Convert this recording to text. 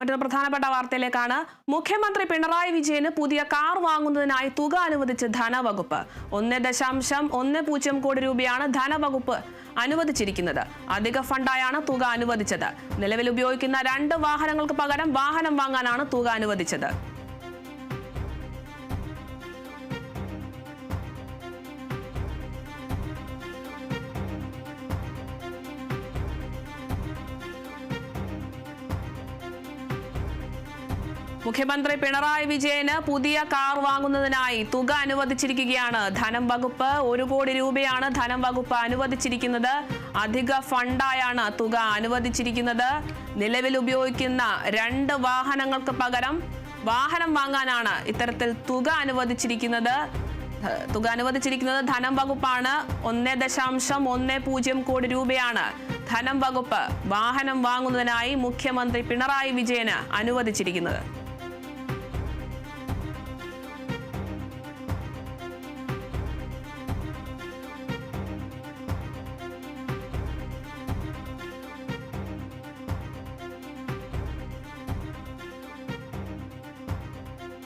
മറ്റൊരു പ്രധാനപ്പെട്ട വാർത്തയിലേക്കാണ്. മുഖ്യമന്ത്രി പിണറായി വിജയന് പുതിയ കാർ വാങ്ങുന്നതിനായി തുക അനുവദിച്ച് ധനവകുപ്പ്. 1.10 കോടി രൂപയാണ് ധനവകുപ്പ് അനുവദിച്ചിരിക്കുന്നത്. അധിക ഫണ്ടായാണ് തുക അനുവദിച്ചത്. നിലവിൽ ഉപയോഗിക്കുന്ന 2 വാഹനങ്ങൾക്ക് പകരം വാഹനം വാങ്ങാനാണ് തുക അനുവദിച്ചത്. മുഖ്യമന്ത്രി പിണറായി വിജയന് പുതിയ കാർ വാങ്ങുന്നതിനായി തുക അനുവദിച്ചിരിക്കുകയാണ് ധനം വകുപ്പ്. 1 കോടി രൂപയാണ് ധനം വകുപ്പ് അനുവദിച്ചിരിക്കുന്നത്. അധിക ഫണ്ടായാണ് തുക അനുവദിച്ചിരിക്കുന്നത്. നിലവിൽ ഉപയോഗിക്കുന്ന 2 വാഹനങ്ങൾക്ക് പകരം വാഹനം വാങ്ങാനാണ് ഇത്തരത്തിൽ തുക അനുവദിച്ചിരിക്കുന്നത്. ധനം വകുപ്പാണ്. 1.10 കോടി രൂപയാണ് ധനം വകുപ്പ് വാഹനം വാങ്ങുന്നതിനായി മുഖ്യമന്ത്രി പിണറായി വിജയന് അനുവദിച്ചിരിക്കുന്നത്.